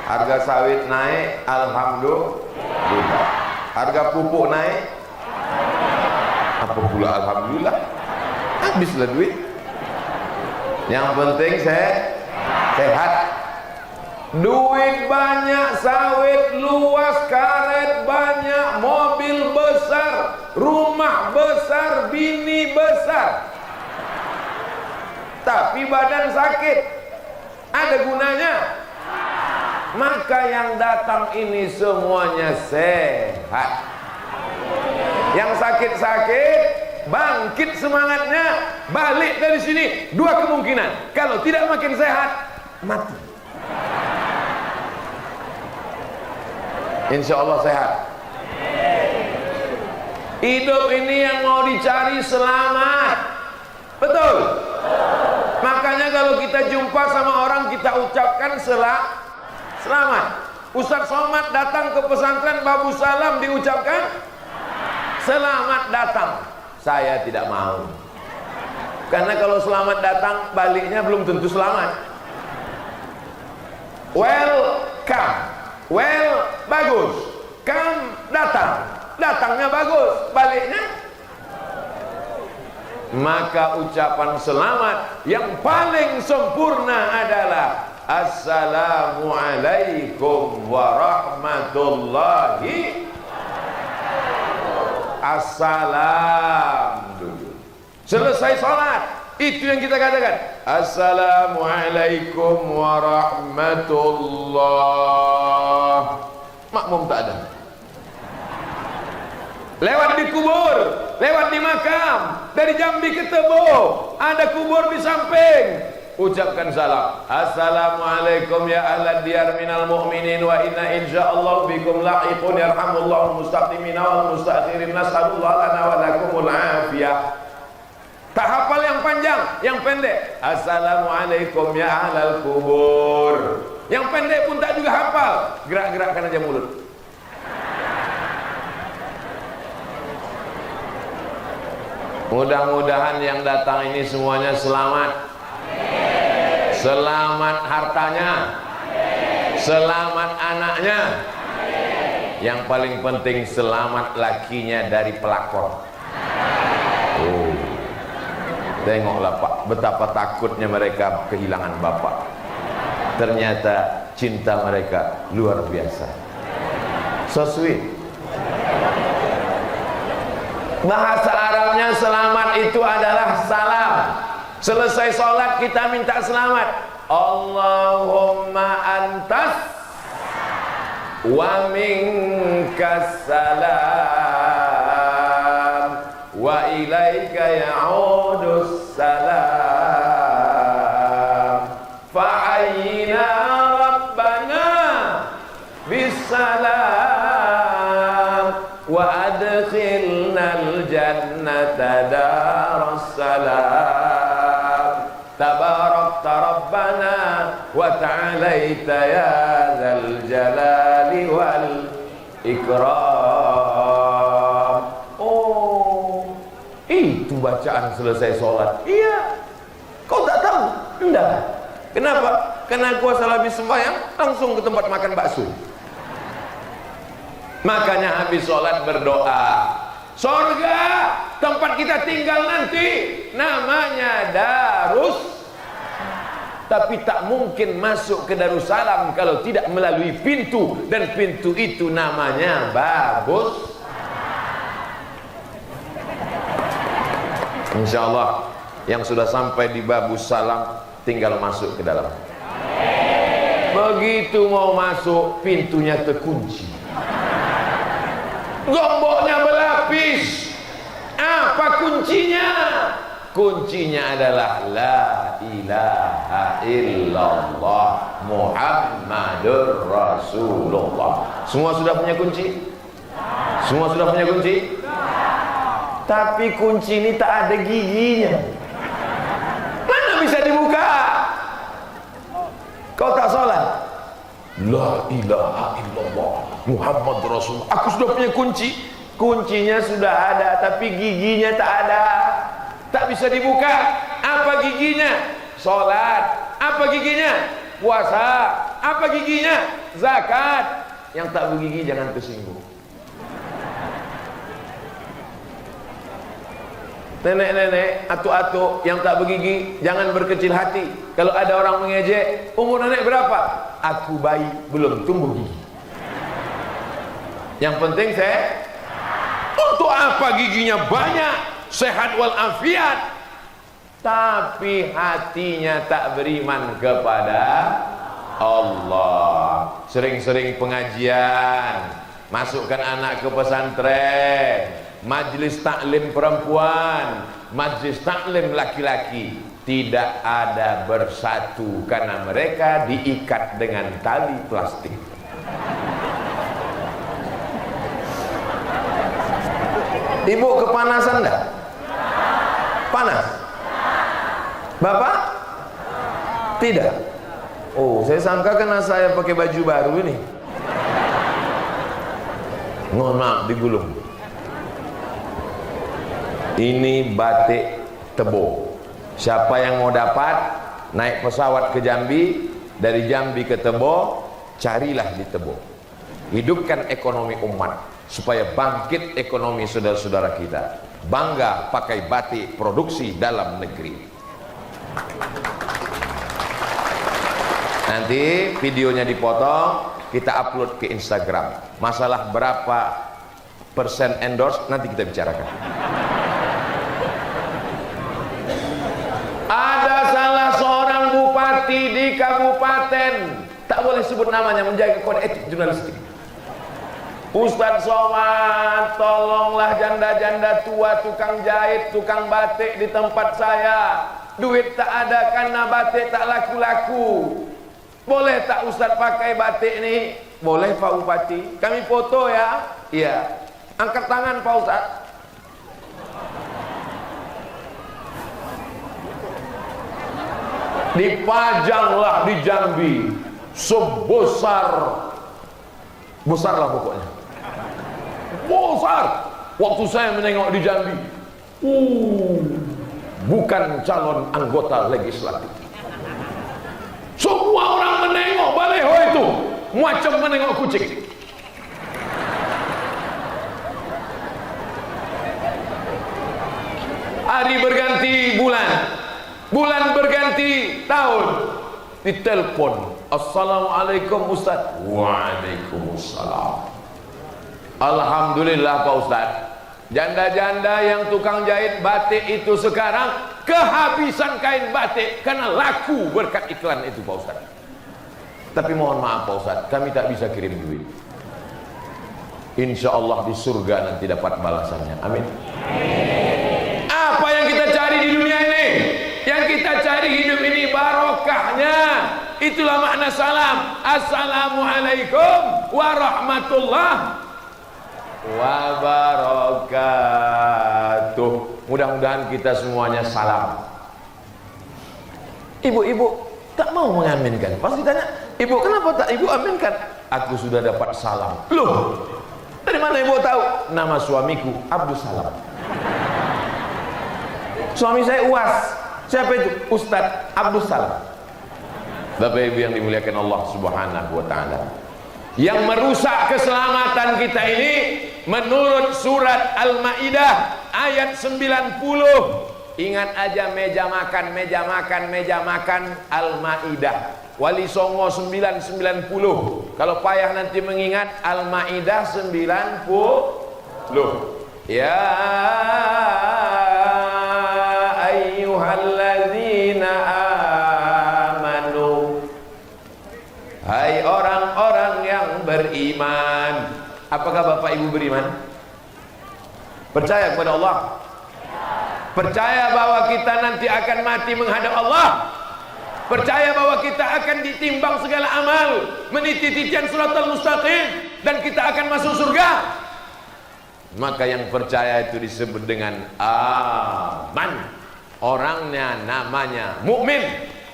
Harga sawit naik, alhamdulillah. Harga pupuk naik, apa pula alhamdulillah. Habislah duit. Yang penting sehat. Duit banyak, sawit luas, karet banyak, mobil besar, rumah besar, bini besar, tapi badan sakit. Ada gunanya? Maka yang datang ini semuanya sehat. Yang sakit-sakit bangkit semangatnya, balik dari sini. Dua kemungkinan, kalau tidak makin sehat, mati. Insya Allah sehat. Hidup ini yang mau dicari selamat. Betul? Makanya kalau kita jumpa sama orang, kita ucapkan selamat. Ustaz Somad datang ke pesantren Babu Salam, diucapkan selamat datang. Saya tidak mau, karena kalau selamat datang, baliknya belum tentu selamat. Welcome, well bagus, come datang, datangnya bagus, baliknya. Maka ucapan selamat yang paling sempurna adalah Assalamualaikum warahmatullahi. Assalam dulu. Selesai sholat, itu yang kita katakan Assalamualaikum warahmatullah. Makmum tak ada. Lewat di kubur, lewat di makam, dari Jambi ke Tebo, ada kubur di samping. Ucapkan salam. Assalamualaikum ya ahlad diyar minal mu'minin wa inna insyaallah bikum lahiqun yarhamullahu mustaqimina wal mustakhirin nas'alullah lana wa lakumul afiyah. Tak hafal yang panjang, yang pendek. Assalamualaikum ya ahlal kubur. Yang pendek pun tak juga hafal. Gerak-gerakkan aja mulut. Mudah-mudahan yang datang ini semuanya selamat. Selamat hartanya, selamat anaknya, yang paling penting selamat lakinya dari pelakor. Oh, tengoklah Pak, betapa takutnya mereka kehilangan bapak. Ternyata cinta mereka luar biasa. So sweet. Bahasa Arabnya selamat itu adalah salam. Selesai sholat kita minta selamat. Allahumma antas wa minkas salam wa ilaika ya'udus salam fa'ayyina rabbana bisalam wa adkhilnal jannata daras salam. Tabarakta Rabbana wa ta'alaita ya dzal jalali wal ikram. Oh, itu bacaan selesai sholat. Iya. Kau tak tahu? Enggak. Kenapa? Karena gua salah habis sembahyang langsung ke tempat makan bakso. Makanya habis sholat berdoa, surga tempat kita tinggal nanti namanya Darus. Tapi tak mungkin masuk ke Darussalam kalau tidak melalui pintu, dan pintu itu namanya Babus. Insya Allah yang sudah sampai di Babus Salam tinggal masuk ke dalam. Begitu mau masuk, pintunya terkunci, gemboknya berlapis. Apa kuncinya? Kuncinya adalah la ilaha illallah Muhammadur Rasulullah. Semua sudah punya kunci? Semua sudah punya kunci? Tapi kunci ini tak ada giginya. Mana bisa dibuka? Kau tak sholat? La ilaha illallah Muhammadur Rasulullah. Aku sudah punya kunci. Kuncinya sudah ada, tapi giginya tak ada. Tak bisa dibuka. Apa giginya? Sholat. Apa giginya? Puasa. Apa giginya? zakat. Yang tak bergigi jangan tersinggung. Nenek-nenek, atuk-atuk yang tak bergigi jangan berkecil hati. Kalau ada orang mengejek, umur nenek berapa? Aku bayi, belum tumbuh gigi. Yang penting saya, untuk apa giginya banyak, sehat walafiat, tapi hatinya tak beriman kepada Allah. Sering-sering pengajian, masukkan anak ke pesantren, majlis taklim perempuan, majlis taklim laki-laki, tidak ada bersatu karena mereka diikat dengan tali plastik. Ibu kepanasan dah? Panas? Bapak? Tidak? Oh, saya sangka karena saya pakai baju baru ini. Mohon maaf, digulung. Ini batik Tebo. Siapa yang mau dapat, naik pesawat ke Jambi, dari Jambi ke Tebo, carilah di Tebo. Hidupkan ekonomi umat, supaya bangkit ekonomi saudara-saudara kita. Bangga pakai batik produksi dalam negeri. Nanti videonya dipotong, kita upload ke Instagram. Masalah berapa persen endorse nanti kita bicarakan. Ada salah seorang bupati di kabupaten, tak boleh sebut namanya, menjaga kode etik jurnalistik. Ustadz Somad, tolonglah janda-janda tua, tukang jahit, tukang batik di tempat saya. Duit tak ada karena batik tak laku-laku. Boleh tak Ustadz pakai batik ini? Boleh Pak Bupati. Kami foto ya. Iya. Angkat tangan Pak Ustadz. Dipajanglah di Jambi sebesar, besarlah pokoknya. Besar. Waktu saya menengok di Jambi, bukan calon anggota legislatif. Semua orang menengok baleho itu macam menengok kucing. Hari berganti bulan, bulan berganti tahun, ditelepon, assalamualaikum Ustaz. Waalaikumsalam. Alhamdulillah Pak Ustaz, janda-janda yang tukang jahit batik itu sekarang kehabisan kain batik karena laku berkat iklan itu Pak Ustaz. Tapi mohon maaf Pak Ustaz, kami tak bisa kirim duit. Insya Allah di surga nanti dapat balasannya. Amin. Apa yang kita cari di dunia ini? Yang kita cari hidup ini barokahnya. Itulah makna salam. Assalamualaikum warahmatullahi wabarakatuh. Mudah-mudahan kita semuanya salam. Ibu-ibu tak mau mengaminkan. Pasti tanya, ibu kenapa tak ibu aminkan? Aku sudah dapat salam. Loh, dari mana ibu tahu? Nama suamiku Abdus Salam. Suami saya UAS. Siapa itu? Ustadz Abdus Salam. Bapak Ibu yang dimuliakan Allah Subhanahu wa taala. Yang merusak keselamatan kita ini menurut surat Al-Maidah ayat 90. Ingat aja meja makan, meja makan, meja makan Al-Maidah. Wali Songo 990. Kalau payah nanti mengingat Al-Maidah 90. Ya ayyuhalladzina amanu, hai orang-orang yang beriman. Apakah Bapak Ibu beriman? Percaya kepada Allah? Percaya bahwa kita nanti akan mati menghadap Allah? Percaya bahwa kita akan ditimbang segala amal, meniti titian siratal mustaqim, dan kita akan masuk surga? Maka yang percaya itu disebut dengan aman. Orangnya namanya mukmin.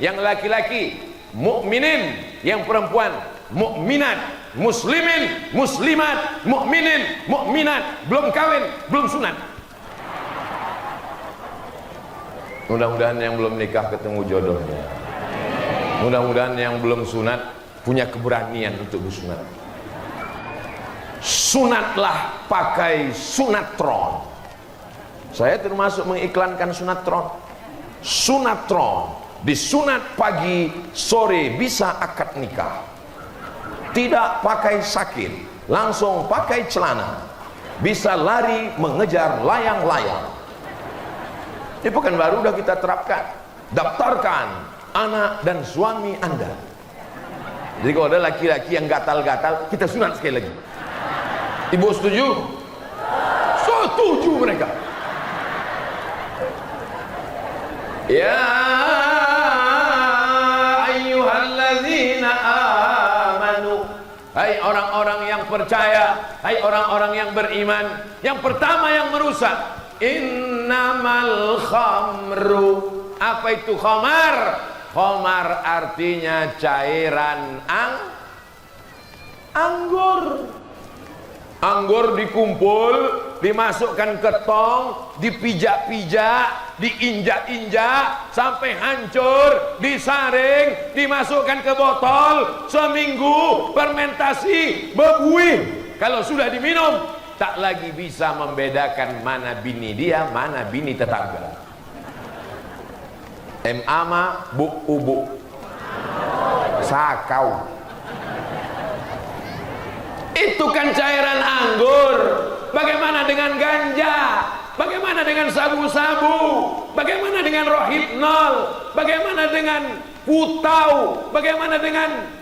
Yang laki-laki mukminin, yang perempuan mukminat, muslimin, muslimat, mukminin, mukminat, belum kawin, belum sunat. Mudah-mudahan yang belum nikah ketemu jodohnya. Mudah-mudahan yang belum sunat punya keberanian untuk bersunat. Sunatlah pakai sunatron. Saya termasuk mengiklankan sunatron. Sunatron, disunat pagi, sore bisa akad nikah. Tidak pakai sakit, langsung pakai celana, bisa lari mengejar layang-layang. Di Pekanbaru udah kita terapkan. Daftarkan anak dan suami Anda. Jadi kalau ada laki-laki yang gatal-gatal, kita sunat sekali lagi. Ibu setuju? Setuju mereka. Ya ayyuhalladzina amanu, hai orang-orang yang percaya, hai orang-orang yang beriman. Yang pertama yang merusak, innamal khamru. Apa itu khamar? Khamar artinya cairan anggur. Anggur dikumpul, dimasukkan ke tong, dipijak-pijak, diinjak-injak sampai hancur, disaring, dimasukkan ke botol, seminggu fermentasi, berbuih. Kalau sudah diminum, tak lagi bisa membedakan mana bini dia, mana bini tetangga. Mama buk-ubuk sakau. Itu kan cairan anggur. Bagaimana dengan ganja? Bagaimana dengan sabu-sabu? Bagaimana dengan rohypnol? Bagaimana dengan putau? Bagaimana dengan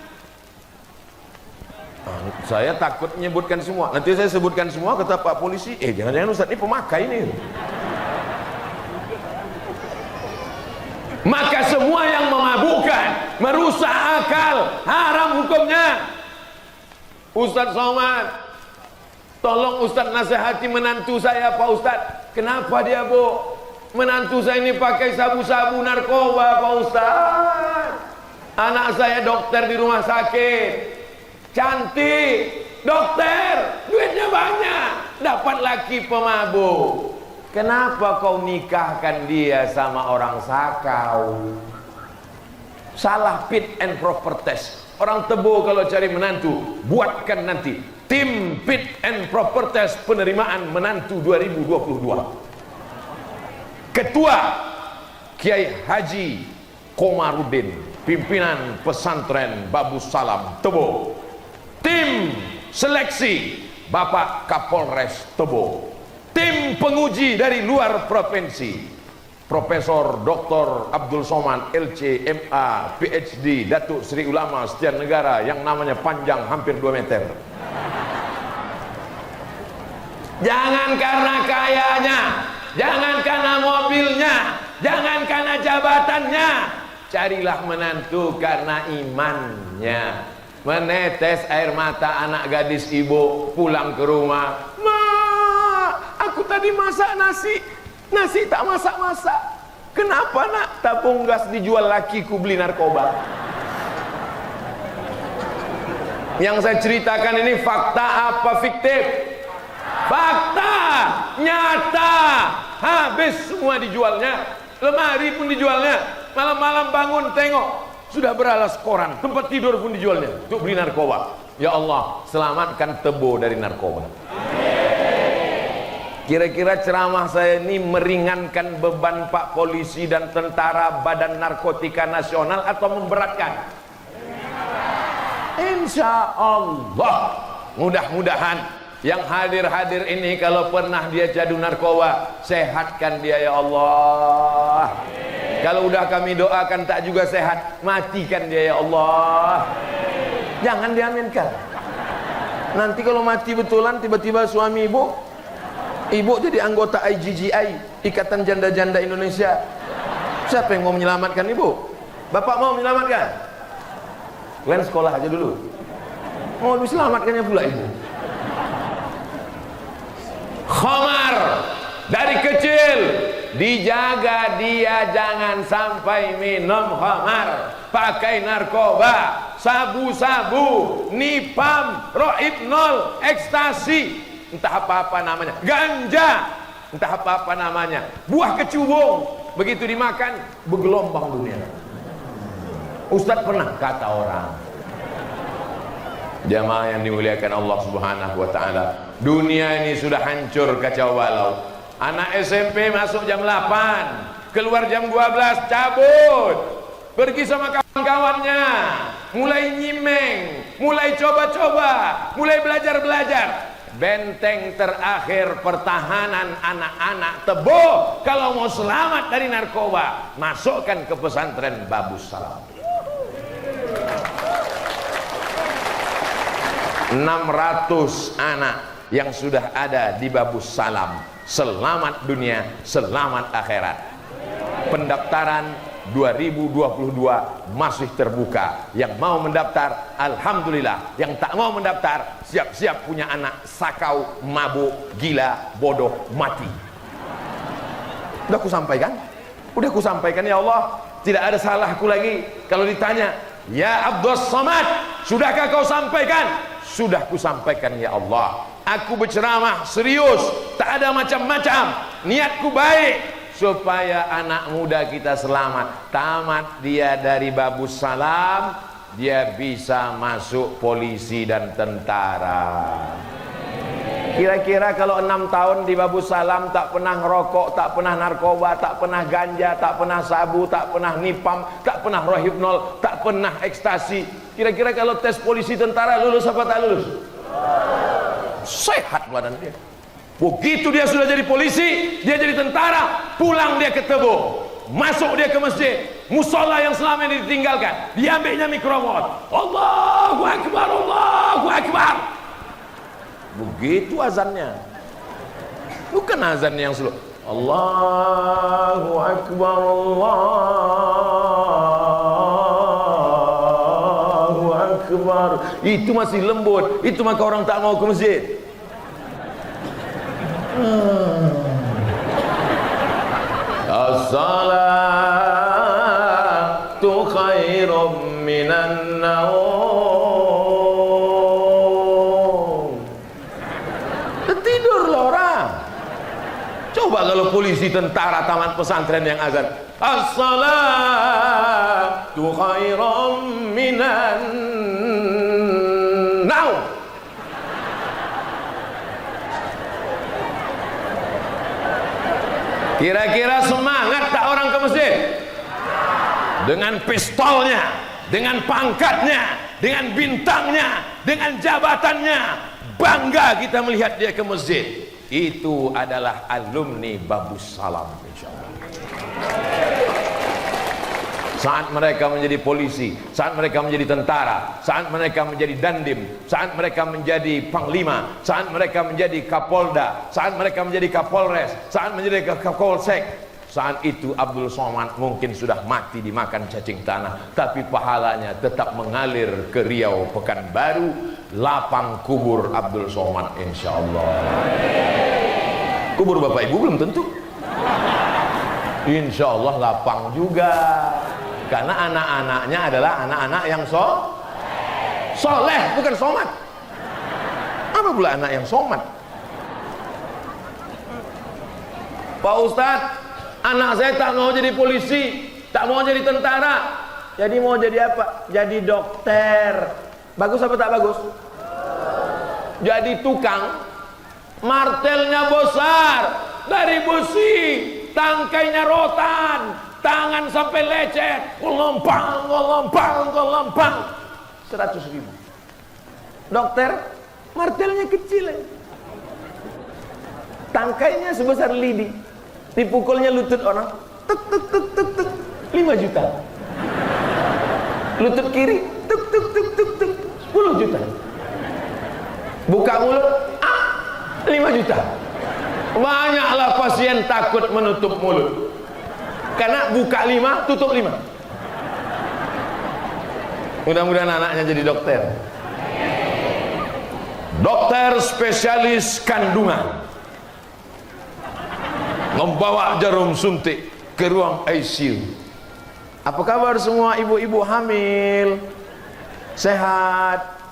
saya takut menyebutkan semua. Nanti saya sebutkan semua, kata Pak Polisi, jangan-jangan Ustaz ini pemakai ini. Maka semua yang memabukkan, merusak akal, haram hukumnya. Ustaz Somad, tolong Ustaz nasihati menantu saya Pak Ustaz. Kenapa dia Bu? Menantu saya ini pakai sabu-sabu narkoba Pak Ustaz. Anak saya dokter di rumah sakit, cantik, dokter, duitnya banyak, dapat laki pemabuk. Kenapa kau nikahkan dia sama orang sakau? Salah fit and proper test. Orang Tebo kalau cari menantu, buatkan nanti tim fit and proper test penerimaan menantu 2022. Ketua Kiai Haji Komarudin, pimpinan pesantren Babus Salam Tebo. Tim seleksi Bapak Kapolres Tebo. Tim penguji dari luar provinsi, Profesor Dr. Abdul Somad LC MA PhD Datuk Seri Ulama Sekian Negara yang namanya panjang hampir 2 meter. Jangan karena kayanya, jangan karena mobilnya, jangan karena jabatannya, carilah menantu karena imannya. Menetes air mata anak gadis ibu pulang ke rumah, "Ma, aku tadi masak nasi tak masak-masak. Kenapa nak? Tabung gas dijual lakiku beli narkoba." Yang saya ceritakan ini fakta apa fiktif? Fakta, nyata. Habis semua dijualnya, lemari pun dijualnya. Malam-malam bangun tengok, sudah beralas koran, tempat tidur pun dijualnya untuk beli narkoba. Ya Allah, selamatkan Tebo dari narkoba. Kira-kira ceramah saya ini meringankan beban Pak Polisi dan tentara Badan Narkotika Nasional atau memberatkan? Insya Allah. Mudah-mudahan yang hadir-hadir ini kalau pernah dia jadu narkoba, sehatkan dia ya Allah. Kalau udah kami doakan tak juga sehat, matikan dia ya Allah. Jangan diaminkan. Nanti kalau mati betulan, tiba-tiba suami ibu jadi anggota IGGI, Ikatan Janda-Janda Indonesia. Siapa yang mau menyelamatkan ibu? Bapak mau menyelamatkan? Kalian sekolah aja dulu. Mau diselamatkannya pula ibu. Khamar dari kecil dijaga dia jangan sampai minum khamar, pakai narkoba, sabu-sabu, nipam, rohypnol, ekstasi, entah apa-apa namanya, ganja, entah apa-apa namanya, buah kecubung, begitu dimakan bergelombang dunia. Ustadz pernah kata orang, Jamaah yang dimuliakan Allah Subhanahu wa taala, dunia ini sudah hancur kacau balau. Anak SMP masuk jam 8, keluar jam 12, cabut, pergi sama kawan-kawannya, mulai nyimeng, mulai coba-coba, mulai belajar-belajar. Benteng terakhir pertahanan anak-anak Tebo kalau mau selamat dari narkoba, masukkan ke pesantren Babus Salam. 600 anak yang sudah ada di Babus Salam, selamat dunia, selamat akhirat. Pendaftaran 2022 masih terbuka. Yang mau mendaftar, alhamdulillah. Yang tak mau mendaftar, siap-siap punya anak sakau, mabuk, gila, bodoh, mati. Udah aku sampaikan? Udah aku sampaikan ya Allah. Tidak ada salahku lagi kalau ditanya, ya Abdus Samad, sudahkah kau sampaikan? Sudah ku sampaikan ya Allah. Aku berceramah serius, tak ada macam-macam. Niatku baik supaya anak muda kita selamat. Tamat dia dari Babus Salam, dia bisa masuk polisi dan tentara. Kira-kira kalau 6 tahun di Babus Salam tak pernah ngerokok, tak pernah narkoba, tak pernah ganja, tak pernah sabu, tak pernah nipam, tak pernah rohipnol, tak pernah ekstasi, kira-kira kalau tes polisi tentara lulus apa tak lulus? Sehat badan dia. Begitu dia sudah jadi polisi, dia jadi tentara, pulang dia ke Tebo, masuk dia ke masjid, musola yang selama ini ditinggalkan, diambilnya mikrofon, Allahu Akbar, Allahu Akbar. Begitu azannya, bukan azan yang slow. Allahu Akbar, Allahu Akbar. Itu masih lembut, itu maka orang tak mau ke masjid. As-salatu khairum minan naum. Tidurlah orang. Coba kalau polisi, tentara, tamat pesantren yang azan, as-salatu khairum minan naum. Kira-kira semangat tak orang ke masjid? Dengan pistolnya, dengan pangkatnya, dengan bintangnya, dengan jabatannya, bangga kita melihat dia ke masjid. Itu adalah alumni Babus Salam, insyaallah. Saat mereka menjadi polisi, saat mereka menjadi tentara, saat mereka menjadi dandim, saat mereka menjadi panglima, saat mereka menjadi kapolda, saat mereka menjadi kapolres, saat menjadi kapolsek, saat itu Abdul Somad mungkin sudah mati dimakan cacing tanah, tapi pahalanya tetap mengalir ke Riau, Pekanbaru, lapang kubur Abdul Somad, insyaallah. Kubur bapak ibu belum tentu, insyaallah lapang juga. Karena anak-anaknya adalah anak-anak yang soleh, bukan somad. Apa pula anak yang somad? Pak Ustadz, anak saya tak mau jadi polisi, tak mau jadi tentara, jadi mau jadi apa? Jadi dokter. Bagus apa tak bagus? Jadi tukang, martelnya besar, dari besi, tangkainya rotan, tangan sampai lecet, gelompang, 100.000. Dokter, martelnya kecil, tangkainya sebesar lidi, dipukulnya lutut orang, tuk tuk tuk tuk tuk, 5 juta. Lutut kiri, tuk tuk tuk tuk tuk, 10 juta. Buka mulut, 5 juta. Banyaklah pasien takut menutup mulut, karena buka 5, tutup 5. Mudah-mudahan anaknya jadi dokter. Dokter spesialis kandungan, membawa jarum suntik ke ruang ICU. Apa kabar semua ibu-ibu hamil? Sehat?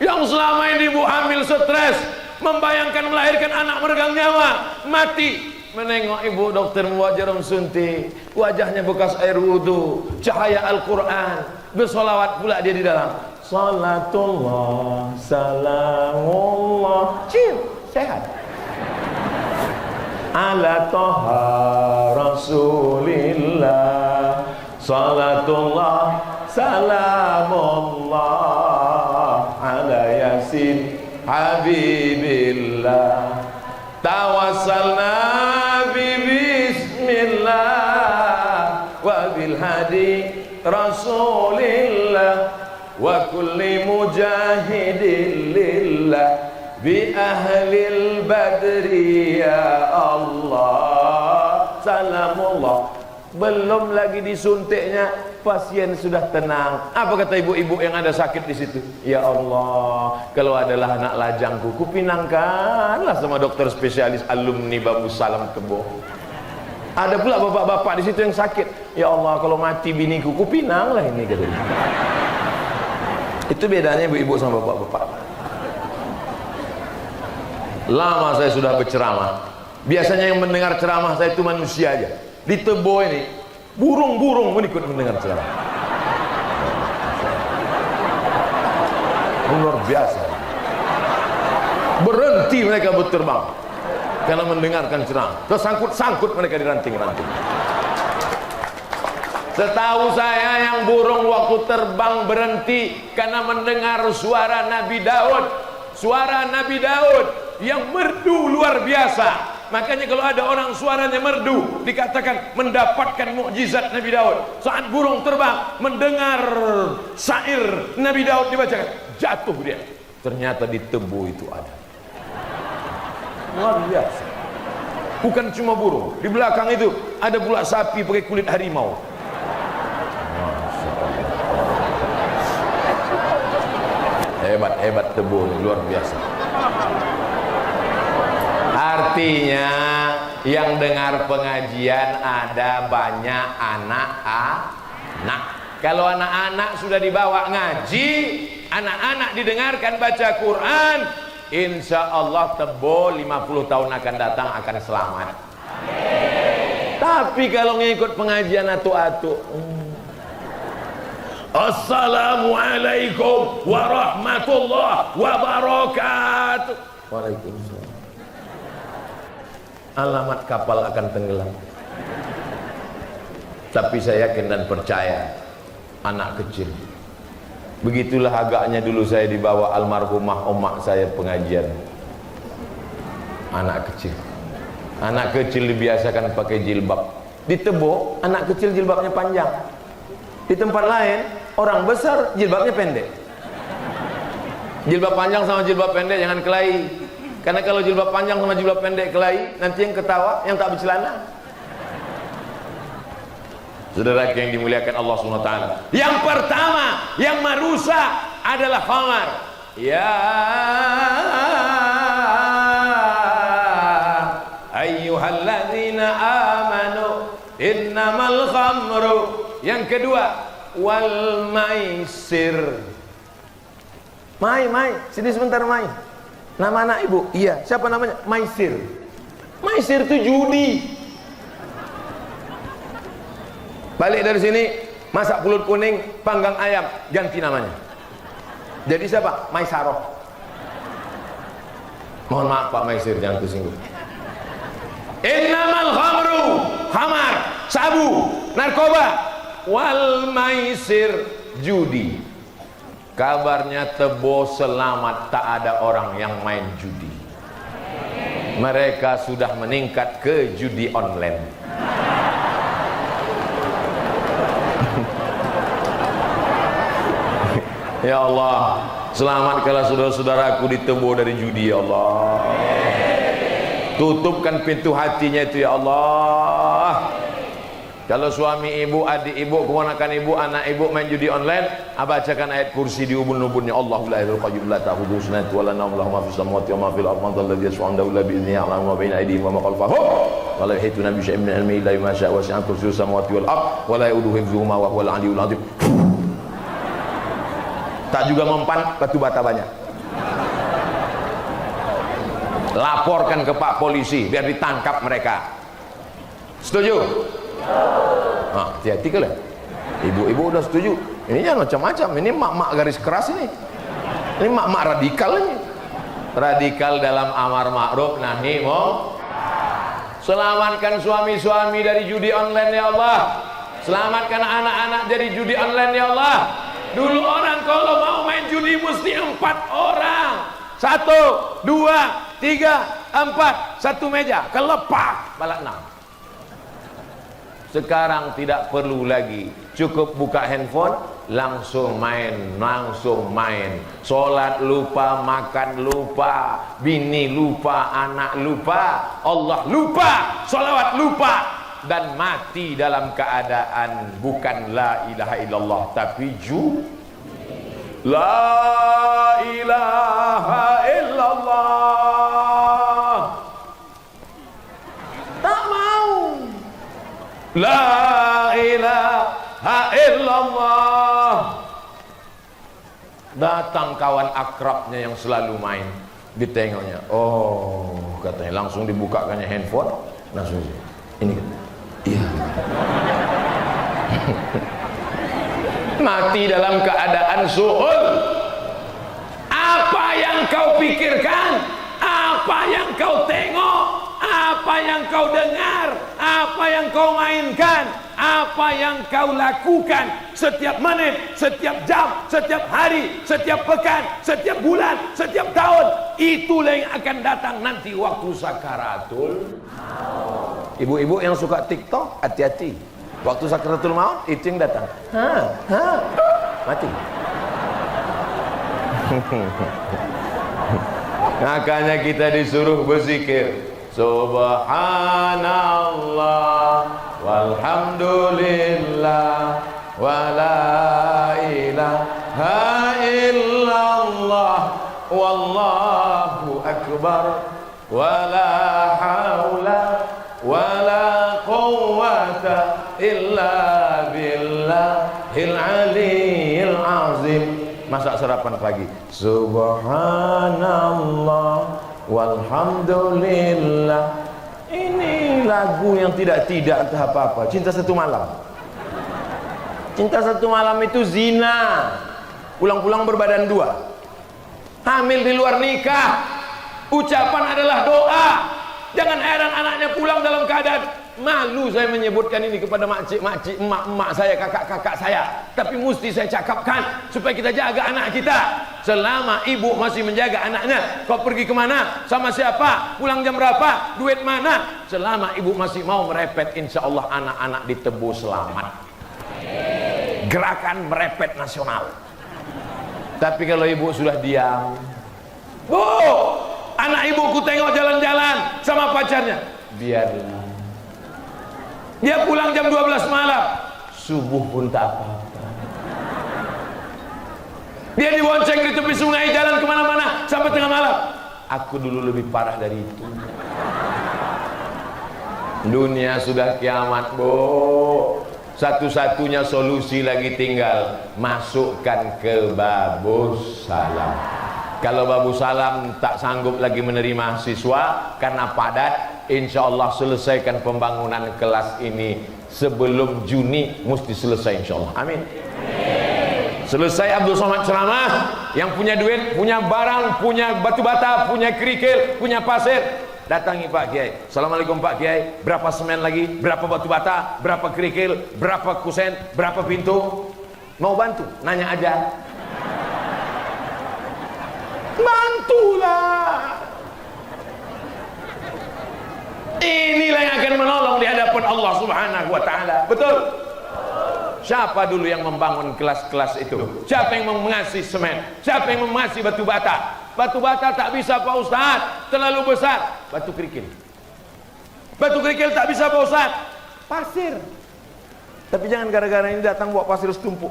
Yang selama ini ibu hamil stres, membayangkan melahirkan anak meregang nyawa, mati. Menengok ibu dokter membawa jarum suntik, wajahnya bekas air wudhu, cahaya Al-Quran, bersolawat pula dia di dalam. Salatullah salamullah. Cil, sehat. Ala toha Rasulillah. Salatullah salamullah ala Yasin Habibillah. Tawassalna bismillah wa bil hadi Rasulillah wa kulli mujahidin lillah bi ahlil badri ya Allah. Salamullah. Belum lagi disuntiknya, pasien sudah tenang. Apa kata ibu-ibu yang ada sakit di situ? Ya Allah, kalau adalah anak lajangku, kupinangkanlah sama dokter spesialis alumni Babu Salam Tebo. Ada pula bapak-bapak di situ yang sakit. Ya Allah, kalau mati biniku, kupinanglah ini katanya. Itu bedanya ibu-ibu sama bapak-bapak. Lama saya sudah berceramah. Biasanya yang mendengar ceramah saya itu manusia aja. Di Tebo ini burung-burung pun ikut mendengar ceramah. Luar biasa. Berhenti mereka berterbang karena mendengarkan ceramah. Tersangkut-sangkut mereka di ranting-ranting. Setahu saya yang burung waktu terbang berhenti karena mendengar suara Nabi Daud. Suara Nabi Daud yang merdu luar biasa. Makanya kalau ada orang suaranya merdu, dikatakan mendapatkan mukjizat Nabi Daud. Saat burung terbang mendengar syair Nabi Daud dibacakan, jatuh dia. Ternyata di Tebo itu ada. Luar biasa. Bukan cuma burung, di belakang itu ada pula sapi pakai kulit harimau. Hebat Tebo, luar biasa. Artinya yang dengar pengajian ada banyak anak-anak. Kalau anak-anak sudah dibawa ngaji, anak-anak didengarkan baca Quran, insya Allah Tebo 50 tahun akan datang akan selamat. Tapi kalau ngikut pengajian atu-atu, Assalamualaikum warahmatullahi wabarakatuh. Waalaikumsalam. Alamat kapal akan tenggelam. Tapi saya yakin dan percaya anak kecil. Begitulah agaknya dulu saya dibawa almarhumah omak saya pengajian. Anak kecil. Anak kecil dibiasakan pakai jilbab. Di Tebo anak kecil jilbabnya panjang. Di tempat lain orang besar jilbabnya pendek. Jilbab panjang sama jilbab pendek jangan kelahi. Karena kalau jilbab panjang sama jilbab pendek kelahi, nanti yang ketawa yang tak bercelana. Saudara yang dimuliakan Allah SWT, yang pertama yang merusak adalah khamar. Ya ayyuhalladzina amanu innamal khamru. Yang kedua wal maisir. Mai, sini sebentar Mai. Nama anak ibu? Iya. Siapa namanya? Maisir. Maisir itu judi. Balik dari sini, masak pulut kuning, panggang ayam, ganti namanya. Jadi siapa? Maisaroh. Mohon maaf Pak Maisir, jangan tersinggung. Innamal khamru, khamar, sabu, narkoba, wal maisir, judi. Kabarnya Tebo selamat, tak ada orang yang main judi. Mereka sudah meningkat ke judi online. Ya Allah, selamatkanlah saudara-saudaraku di Tebo dari judi ya Allah. Tutupkan pintu hatinya itu ya Allah. Kalau suami ibu, adik ibu, keponakan ibu, anak ibu main judi online, bacakan ayat kursi di ubun-ubunnya. Allahu la ilaha qayyum la ta'khudhuhu sinatun wa la nawm lahu ma fis samawati wa ma fil ardi man dhal ladzi yashfa'u illa bi idhnihi ya'lamu ma bayna aydihim wa ma khalfahum wa la yuhituna bi shay'in min ilmihi illa bima sha'a wa si'a kursiyyuhu samawati wal ardh wa la ya'uduhu hifdhuhuma wa huwal 'aliyyul 'azim. Tak juga mempan batu bata banyak. Laporkan ke Pak Polisi biar ditangkap mereka. Setuju? Hati-hati kalian. Ibu-ibu udah setuju. Ini jangan macam-macam. Ini mak-mak garis keras ini. Ini mak-mak radikal ini. Radikal dalam amar ma'ruf nahi munkar. Selamatkan suami-suami dari judi online ya Allah. Selamatkan anak-anak dari judi online ya Allah. Dulu orang kalau mau main judi mesti 4 orang. 1, 2, 3, 4, satu meja. Kelepak balak 6. Sekarang tidak perlu lagi, cukup buka handphone, langsung main, langsung main. Sholat lupa, makan lupa, bini lupa, anak lupa, Allah lupa, sholawat lupa, dan mati dalam keadaan bukan la ilaha illallah tapi la ilaha illallah. Tak mau. La ilaha illallah. Datang kawan akrabnya yang selalu main, ditengoknya, oh katanya, langsung dibukakannya handphone, langsung ini, iya. Mati dalam keadaan suhul. Apa yang kau pikirkan, apa yang kau tengok, apa yang kau dengar, apa yang kau mainkan, apa yang kau lakukan setiap menit, setiap jam, setiap hari, setiap pekan, setiap bulan, setiap tahun, itulah yang akan datang nanti waktu sakaratul maut. Ibu-ibu yang suka TikTok, hati-hati. Waktu sakaratul maut itu yang datang. Mati. Makanya kita disuruh berzikir. Subhanallah walhamdulillah wala ilaha illallah wallahu akbar wala haula wala quwwata illa billahil aliyyil azim. Masak sarapan pagi. Subhanallah walhamdulillah. Ini lagu yang tidak entah apa-apa. Cinta Satu Malam. Cinta Satu Malam itu zina. Pulang-pulang berbadan dua. Hamil di luar nikah. Ucapan adalah doa. Jangan heran anaknya pulang dalam keadaan malu. Saya menyebutkan ini kepada makcik-makcik, emak-emak saya, kakak-kakak saya. Tapi mesti saya cakapkan supaya kita jaga anak kita. Selama ibu masih menjaga anaknya, kau pergi kemana, sama siapa, pulang jam berapa, duit mana, selama ibu masih mau merepet, insya Allah anak-anak ditebus selamat. Gerakan merepet nasional. Tapi kalau ibu sudah diam, bu, anak ibuku tengok jalan-jalan sama pacarnya, biarlah. Dia pulang jam 12 malam, subuh pun tak apa-apa. Dia dibonceng di tepi sungai, jalan kemana-mana sampai tengah malam. Aku dulu lebih parah dari itu. Dunia sudah kiamat, bu. Satu-satunya solusi lagi tinggal masukkan ke Babus Salam. Kalau Babus Salam tak sanggup lagi menerima siswa karena padat, insya Allah selesaikan pembangunan kelas ini sebelum Juni, mesti selesai insya Allah. Amin. Selesai Abdul Somad ceramah, yang punya duit, punya barang, punya batu bata, punya kerikil, punya pasir, datangi Pak Kiai. Assalamualaikum Pak Kiai, berapa semen lagi, berapa batu bata, berapa kerikil, berapa kusen, berapa pintu? Mau bantu? Nanya aja. Bantulah. Inilah yang akan menolong di hadapan Allah Subhanahu wa taala. Betul? Siapa dulu yang membangun kelas-kelas itu? Siapa yang mengasih semen? Siapa yang mengasih batu bata? Batu bata tak bisa Pak Ustaz, terlalu besar. Batu kerikil. Batu kerikil tak bisa Pak Ustaz. Pasir. Tapi jangan gara-gara ini datang bawa pasir setumpuk.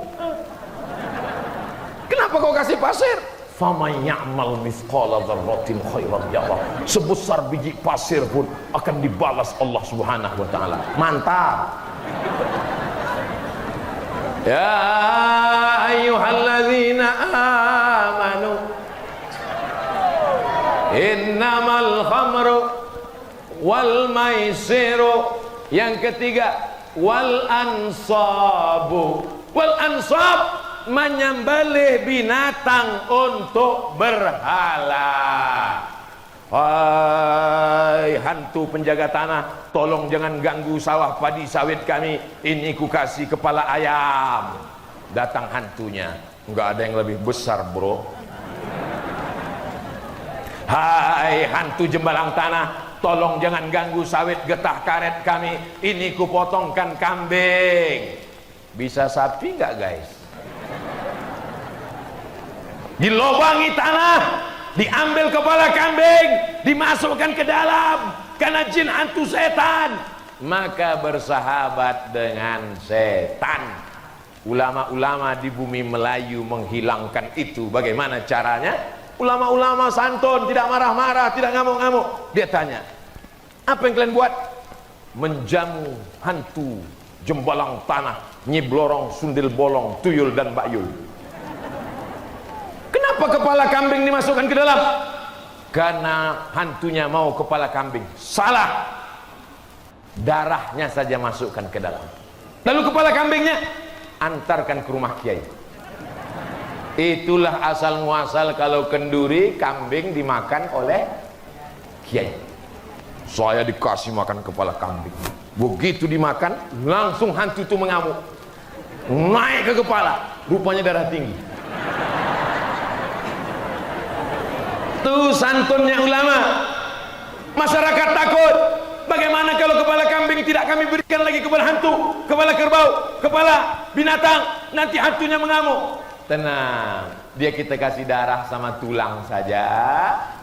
Kenapa kau kasih pasir? Faman ya'mal mithqala dzarratin khairan yarah. Sebesar biji pasir pun akan dibalas Allah Subhanahu wa taala. Mantap. Ya ayyuhalladzina amanu innamal khamru wal maisiru. Yang ketiga wal ansabu. Wal ansab menyembelih binatang untuk berhala. Hai hantu penjaga tanah, tolong jangan ganggu sawah padi sawit kami, ini ku kasih kepala ayam. Datang hantunya, enggak ada yang lebih besar bro. Hai hantu jembalang tanah, tolong jangan ganggu sawit getah karet kami, ini ku potongkan kambing. Bisa sapi enggak guys? Dilobangi tanah, diambil kepala kambing, dimasukkan ke dalam, karena jin hantu setan, maka bersahabat dengan setan. Ulama-ulama di bumi Melayu menghilangkan itu. Bagaimana caranya? Ulama-ulama santun, tidak marah-marah, tidak ngamuk-ngamuk. Dia tanya, apa yang kalian buat? Menjamu hantu jembalang tanah, nyiblorong, sundil bolong, tuyul dan bayul. Kenapa kepala kambing dimasukkan ke dalam? Karena hantunya mau kepala kambing. Salah. Darahnya saja masukkan ke dalam. Lalu kepala kambingnya antarkan ke rumah kiai. Itulah asal muasal kalau kenduri kambing dimakan oleh kiai. Saya dikasih makan kepala kambing. Begitu dimakan, langsung hantu itu mengamuk. Naik ke kepala, rupanya darah tinggi. Tuh santunnya ulama. Masyarakat takut. Bagaimana kalau kepala kambing tidak kami berikan lagi kepada hantu, kepala kerbau, kepala binatang, nanti hantunya mengamuk. Tenang, dia kita kasih darah sama tulang saja.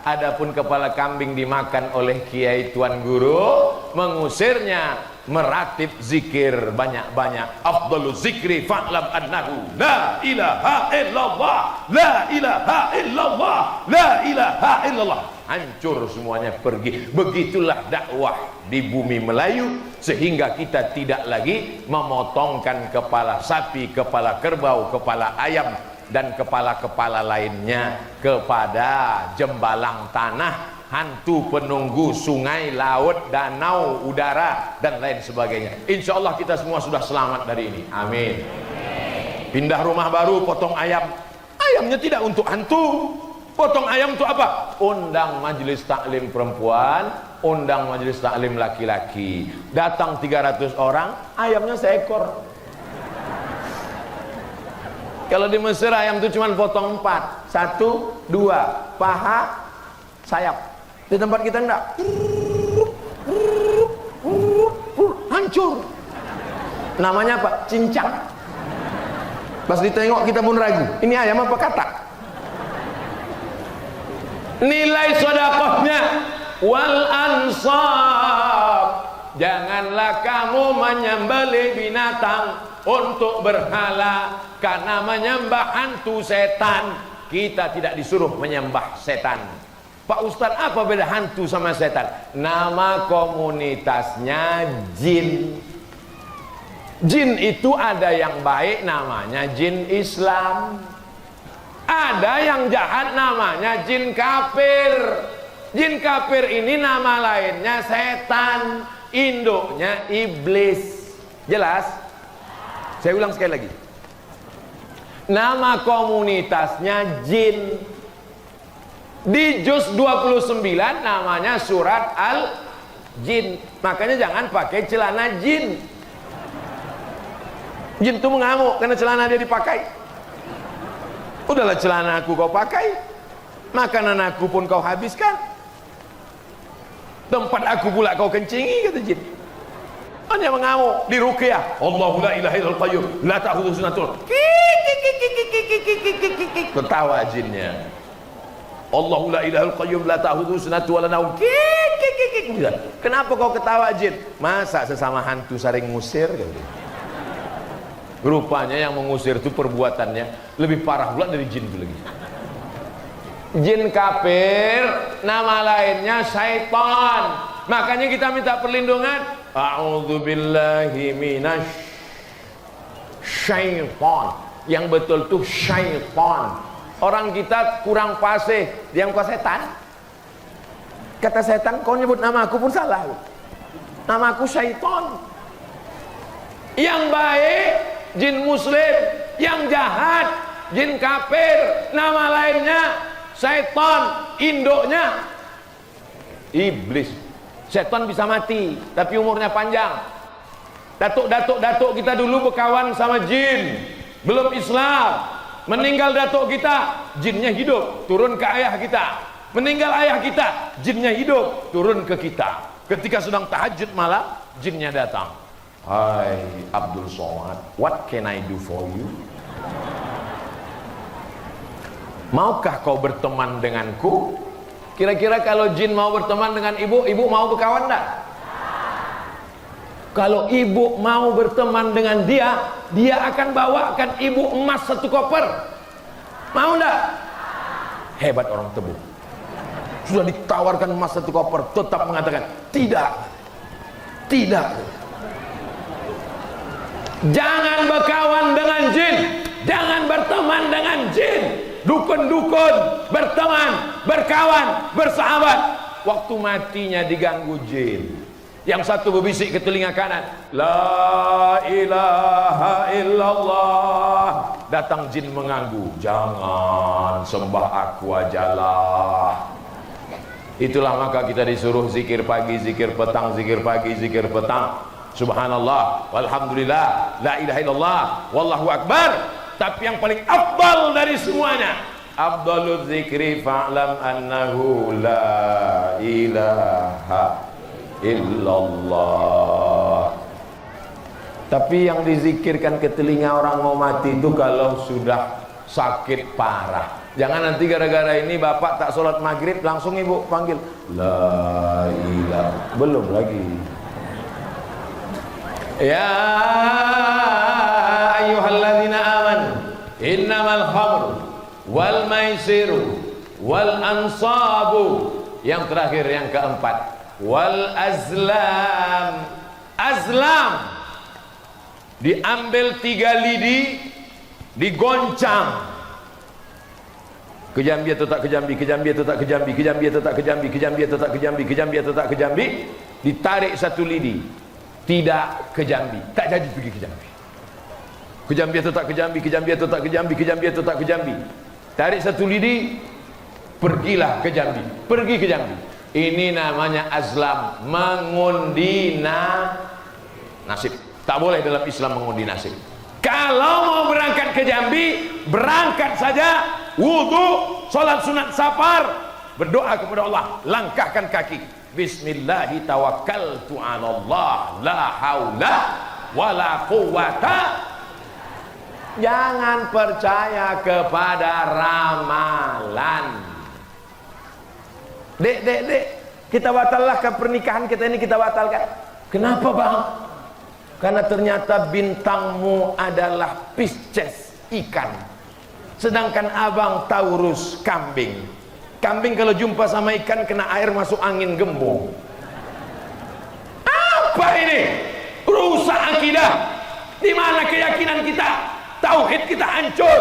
Adapun kepala kambing dimakan oleh kiai tuan guru, mengusirnya meratib zikir banyak-banyak. Afdalu zikri fa'lam annahu la ilaha illallah, la ilaha illallah, la ilaha illallah. Hancur semuanya, pergi. Begitulah dakwah di bumi Melayu, sehingga kita tidak lagi memotongkan kepala sapi, kepala kerbau, kepala ayam dan kepala-kepala lainnya kepada jembalang tanah, hantu penunggu sungai, laut, danau, udara dan lain sebagainya. Insya Allah kita semua sudah selamat dari ini. Amin. Pindah rumah baru, potong ayam. Ayamnya tidak untuk hantu. Potong ayam untuk apa? Undang majelis taklim perempuan, undang majelis taklim laki-laki. Datang 300 orang, ayamnya seekor. Kalau di Mesir ayam itu cuma potong 4. 1, 2, paha, sayap. Di tempat kita enggak. Hancur. Namanya apa? Cincang. Pas ditengok kita pun ragu. Ini ayam apa katak? Nilai sedekahnya wal ansab. Janganlah kamu menyembelih binatang untuk berhala, karena menyembah hantu setan. Kita tidak disuruh menyembah setan. Pak Ustadz, apa beda hantu sama setan? Nama komunitasnya jin. Jin itu ada yang baik, namanya jin Islam. Ada yang jahat, namanya jin kafir. Jin kafir ini nama lainnya setan, induknya iblis. Jelas? Saya ulang sekali lagi. Nama komunitasnya jin. Di juz 29 namanya surat Al-Jin. Makanya jangan pakai celana jin. Jin itu mengamuk karena celana dia dipakai. Udahlah, celana aku kau pakai, makanan aku pun kau habiskan, tempat aku pula kau kencingi, kata jin. Hanya mengamuk di ruqyah. Allahu la ilaha illal qayyum la ta'khudhuhu sinatun. Ketawa jinnya. Allahu la ilaha illal qayyum la ta'khudhuhu sinatun wa la naum. Kenapa kau ketawa jin? Masa sesama hantu saling ngusir? Rupanya yang mengusir itu perbuatannya lebih parah pula dari jin itu lagi. Jin kafir, nama lainnya syaitan. Makanya kita minta perlindungan. A'udzubillahi minasy syaitan. Yang betul tuh syaitan. Orang kita kurang fasih, dia muka setan. Kata setan, kau nyebut nama aku pun salah. Nama aku syaitan. Yang baik jin muslim, yang jahat, jin kafir, nama lainnya setan, induknya iblis. Setan bisa mati tapi umurnya panjang. Datuk kita dulu berkawan sama jin, belum Islam, meninggal datuk kita, jinnya hidup, turun ke ayah kita. Meninggal ayah kita, jinnya hidup, turun ke kita. Ketika sedang tahajud malam, jinnya datang. Hai Abdul Somad, what can I do for you? Maukah kau berteman denganku? Kira-kira kalau jin mau berteman dengan ibu, ibu mau berkawan enggak? Kalau ibu mau berteman dengan dia, dia akan bawakan ibu emas 1 koper. Mau enggak? Hebat orang Tebu. Sudah ditawarkan emas 1 koper, tetap mengatakan tidak, tidak. Jangan berkawan dengan jin, jangan berteman dengan jin. Dukun-dukun, berteman, berkawan, bersahabat. Waktu matinya diganggu jin. Yang satu berbisik ke telinga kanan, la ilaha illallah. Datang jin mengganggu, jangan sembah aku ajalah. Itulah maka kita disuruh zikir pagi, zikir petang, zikir pagi, zikir petang. Subhanallah, walhamdulillah, la ilaha illallah, wallahu akbar. Tapi yang paling afdal dari semuanya, afdalul zikri fa'lam annahu la ilaha illallah. Tapi yang dizikirkan ke telinga orang mau mati itu kalau sudah sakit parah. Jangan nanti gara-gara ini bapak tak sholat maghrib langsung ibu panggil la ilaha, belum lagi. Ya ayyuhalladzina amanu innamal khamru wal maisiru wal ansabu. Yang terakhir, yang keempat, wal azlam. Azlam diambil 3 lidi, digoncang. Kejambi atau tak kejambi, kejambi atau tak kejambi, kejambi atau tak kejambi, kejambi atau tak kejambi, kejambi atau tak kejambi. Ditarik 1 lidi, tidak kejambi, tak jadi pergi kejambi. Kejambi atau tak kejambi, kejambi atau tak kejambi, kejambi atau tak kejambi. Tarik 1 lidi, pergilah ke Jambi, pergi ke Jambi. Ini namanya azlam, mengundi nasib. Tak boleh dalam Islam mengundi nasib. Kalau mau berangkat ke Jambi, berangkat saja, wudu, sholat sunat safar, berdoa kepada Allah, langkahkan kaki. Bismillahi tawakkaltu 'alallah, la haula wala quwwata. Jangan percaya kepada ramalan. Dek, kita batalkan pernikahan kita ini, kita batalkan. Kenapa bang? Karena ternyata bintangmu adalah Pisces, ikan. Sedangkan abang Taurus, kambing. Kambing kalau jumpa sama ikan kena air masuk angin gembung. Apa ini? Rusak akidah. Di mana keyakinan kita? Tauhid kita hancur.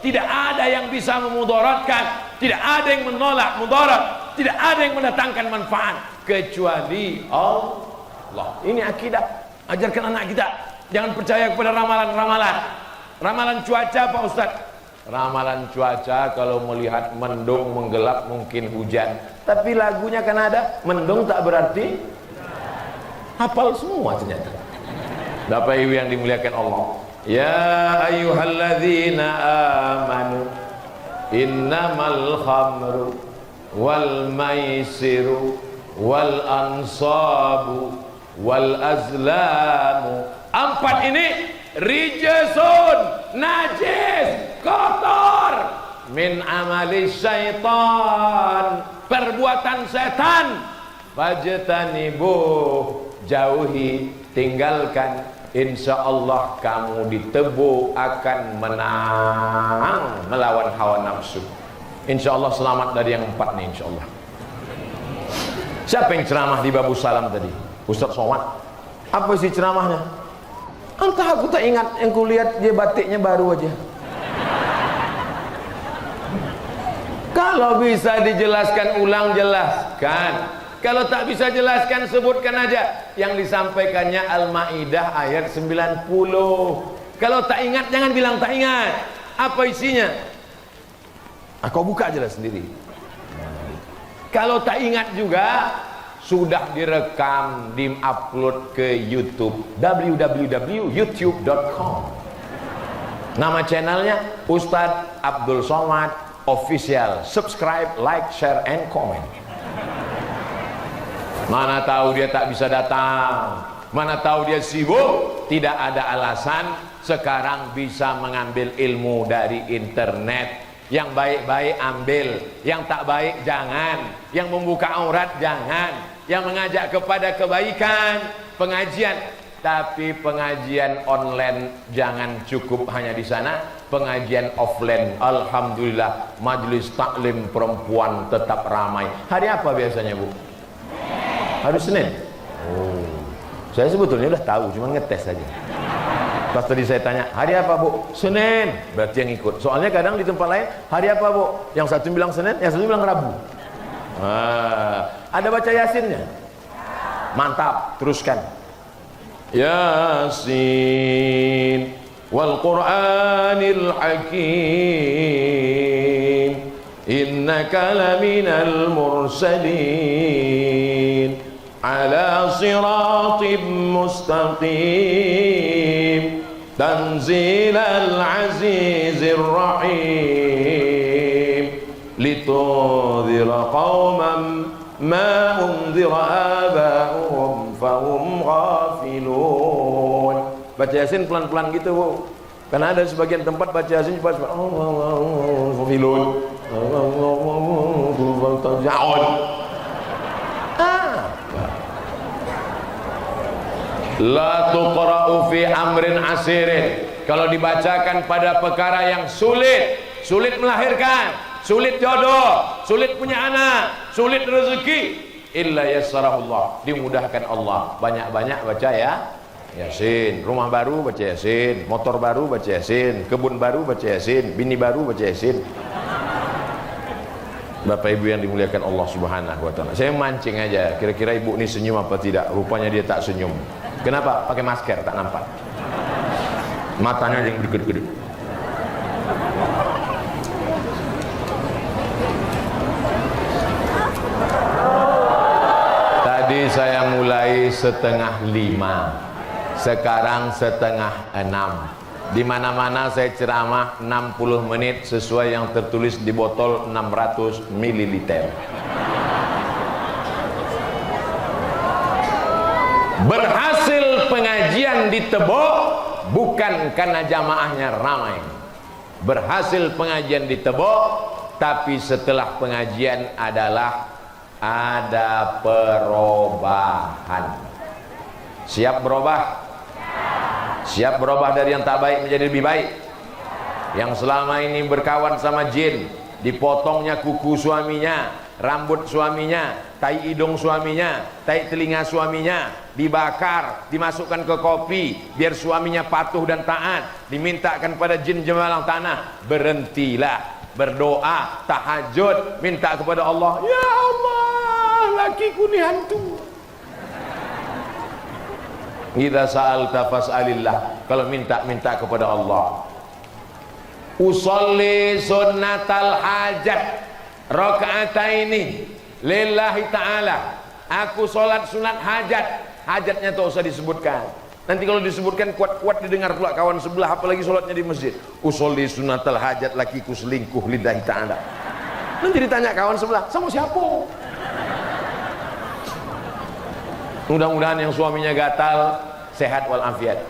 Tidak ada yang bisa memudaratkan, tidak ada yang menolak mudarat, tidak ada yang mendatangkan manfaat kecuali Allah. Ini akidah. Ajarkan anak kita, jangan percaya kepada ramalan-ramalan. Ramalan cuaca Pak Ustaz. Ramalan cuaca kalau melihat mendung menggelap mungkin hujan. Tapi lagunya kan ada, mendung tak berarti hafal semua ternyata. Bapak Ibu yang dimuliakan Allah. Ya ayyuhalladzina amanu innamal khamru wal maisiru wal ansabu wal azlamu. 4 ini rijasun, najis, kotor, min amali syaitan, perbuatan setan. Fajtanibu, jauhi, tinggalkan. Insya Allah kamu ditebu akan menang melawan hawa nafsu. Insya Allah selamat dari yang 4 nih insya Allah. Siapa yang ceramah di Babu Salam tadi? Ustaz Somad. Apa sih ceramahnya? Entah, aku tak ingat. Yang kulihat dia batiknya baru aja. Kalau bisa dijelaskan ulang, jelaskan. Kalau tak bisa jelaskan, sebutkan aja. Yang disampaikannya Al-Ma'idah ayat 90. Kalau tak ingat jangan bilang tak ingat. Apa isinya? Kau buka aja lah sendiri. Kalau tak ingat juga, sudah direkam, di-upload ke YouTube, www.youtube.com. Nama channelnya Ustadz Abdul Somad Official. Subscribe, like, share, and comment. Mana tahu dia tak bisa datang, mana tahu dia sibuk. Tidak ada alasan. Sekarang bisa mengambil ilmu dari internet. Yang baik-baik ambil, yang tak baik jangan. Yang membuka aurat jangan. Yang mengajak kepada kebaikan, pengajian. Tapi pengajian online jangan cukup hanya di sana. Pengajian offline, alhamdulillah, majelis taklim perempuan tetap ramai. Hari apa biasanya, Bu? Hari Senin. Oh, saya sebetulnya udah tahu, cuma ngetes saja. Pas tadi saya tanya, hari apa, Bu? Senin. Berarti yang ikut. Soalnya kadang di tempat lain, hari apa, Bu? Yang satu bilang Senin, yang satu bilang Rabu. Ada baca Yasinnya? Mantap, teruskan. Yasin wal Qur'anil Hakim, innaka laminal mursalin ala siratim mustaqim, tanzilal azizir rahim, litudhira qawman ma undhira aba'uhum fahum ghafilun. Baca Yasin pelan-pelan gitu, Bu. Karena ada sebagian tempat baca Yasin cepat, ghafilun, la tuqra'u fi amrin asirin. Kalau dibacakan pada perkara yang sulit, sulit melahirkan, sulit jodoh, sulit punya anak, sulit rezeki, illa yassarahullah, dimudahkan Allah. Banyak-banyak baca ya Yasin. Rumah baru baca Yasin, motor baru baca Yasin, kebun baru baca Yasin, bini baru baca Yasin. Bapak Ibu yang dimuliakan Allah Subhanahu wa taala. Saya mancing aja, kira-kira Ibu ini senyum apa tidak? Rupanya dia tak senyum. Kenapa? Pakai masker, tak nampak. Matanya yang gede-gede. Tadi saya mulai 4:30, sekarang 5:30. Di mana-mana saya ceramah 60 menit sesuai yang tertulis di botol 600 ml. Berhasil pengajian di Tebo bukan karena jamaahnya ramai. Berhasil pengajian di Tebo, tapi setelah pengajian adalah ada perubahan. Siap berubah? Siap berubah dari yang tak baik menjadi lebih baik. Yang selama ini berkawan sama jin, dipotongnya kuku suaminya, rambut suaminya, tai hidung suaminya, tai telinga suaminya, dibakar, dimasukkan ke kopi biar suaminya patuh dan taat, dimintakan pada jin jemalang tanah. Berhentilah, berdoa, tahajud, minta kepada Allah, ya Allah, lakiku ni hantu. Idza sa'alta fas'alillah, kalau minta kepada Allah. Usolli sunnatal hajat rakaataini lillahi ta'ala. Aku sholat sunat hajat. Hajatnya tak usah disebutkan. Nanti kalau disebutkan kuat-kuat didengar pula kawan sebelah, apalagi sholatnya di masjid. Usolli sunnatal hajat, lakiku selingkuh lillahi ta'ala. Nanti ditanya kawan sebelah, sama siapa? Mudah-mudahan yang suaminya gatal sehat walafiat.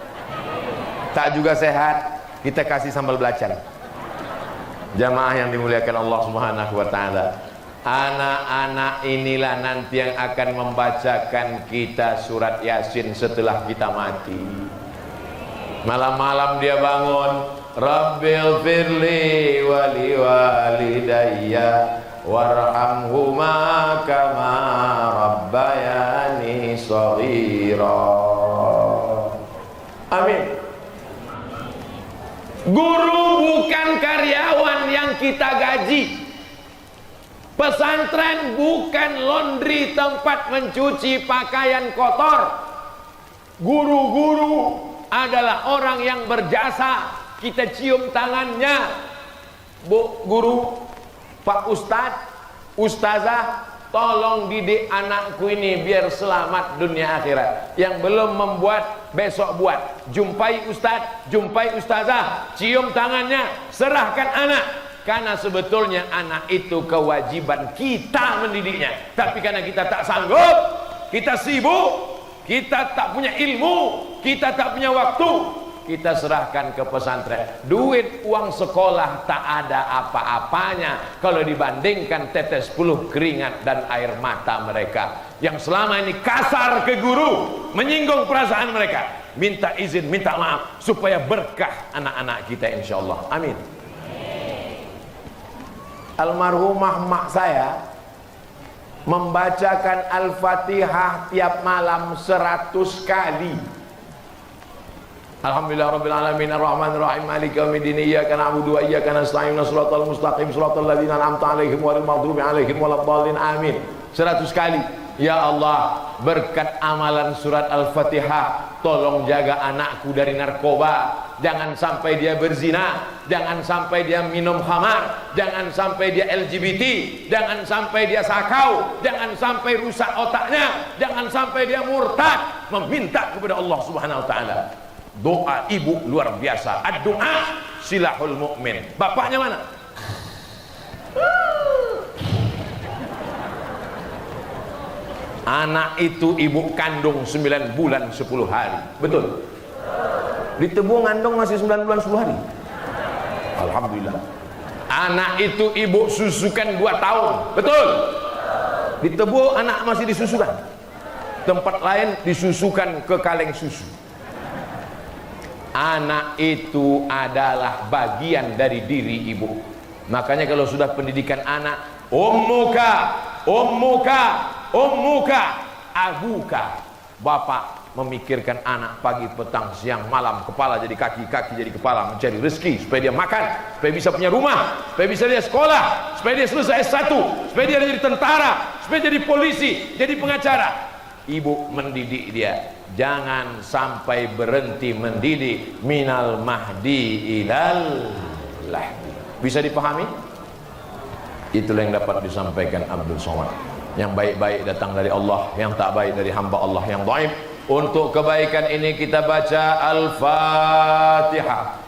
Tak juga sehat, kita kasih sambal belacan. Jamaah yang dimuliakan Allah Subhanahu wa taala. Anak-anak inilah nanti yang akan membacakan kita surat Yasin setelah kita mati. Malam-malam dia bangun, Rabbil firli wali walidayya warhamhuma kama rabbayani shaghira. Amin. Guru bukan karyawan yang kita gaji. Pesantren bukan laundry, tempat mencuci pakaian kotor. Guru-guru adalah orang yang berjasa. Kita cium tangannya. Bu guru, Pak Ustadz, Ustazah, tolong didik anakku ini biar selamat dunia akhirat. Yang belum membuat, besok buat. Jumpai Ustadz, jumpai Ustazah, cium tangannya, serahkan anak. Karena sebetulnya anak itu kewajiban kita mendidiknya. Tapi karena kita tak sanggup, kita sibuk, kita tak punya ilmu, kita tak punya waktu, kita serahkan ke pesantren. Duit uang sekolah tak ada apa-apanya kalau dibandingkan tetes puluh keringat dan air mata mereka yang selama ini kasar ke guru, menyinggung perasaan mereka. Minta izin, minta maaf supaya berkah anak-anak kita insyaallah. Amin. Almarhumah mak saya membacakan Al-Fatihah tiap malam 100 kali. Alhamdulillah rabbil alamin arrahmanir rahim maliki yaumiddin iyyaka na'budu wa iyyaka nasta'in shiratal mustaqim shiratal ladzina an'amta 'alaihim ghairil maghdubi 'alaihim waladdallin amin. 100 kali. Ya Allah, berkat amalan surat Al-Fatihah, tolong jaga anakku dari narkoba. Jangan sampai dia berzina, jangan sampai dia minum khamar, jangan sampai dia LGBT, jangan sampai dia sakau, jangan sampai rusak otaknya, jangan sampai dia murtad. Meminta kepada Allah Subhanahu wa taala. Doa ibu luar biasa. Ad-du'a silahul mu'min. Bapaknya mana? Anak itu ibu kandung 9 bulan 10 hari. Betul? Ditebu ngandung masih 9 bulan 10 hari. Alhamdulillah. Anak itu ibu susukan 2 tahun. Betul? Ditebu anak masih disusukan. Tempat lain disusukan ke kaleng susu. Anak itu adalah bagian dari diri ibu. Makanya kalau sudah pendidikan anak, ummuka, ummuka, ummuka, abuka. Bapak memikirkan anak pagi, petang, siang, malam, kepala jadi kaki, kaki jadi kepala, mencari rezeki supaya dia makan, supaya bisa punya rumah, supaya bisa dia sekolah, supaya dia selesai S1, supaya dia jadi tentara, supaya jadi polisi, jadi pengacara. Ibu mendidik dia. Jangan sampai berhenti mendidik. Minal mahdi ilal lahdi. Bisa dipahami? Itulah yang dapat disampaikan Abdul Somad. Yang baik-baik datang dari Allah, yang tak baik dari hamba Allah yang dhaif. Untuk kebaikan ini kita baca Al-Fatihah.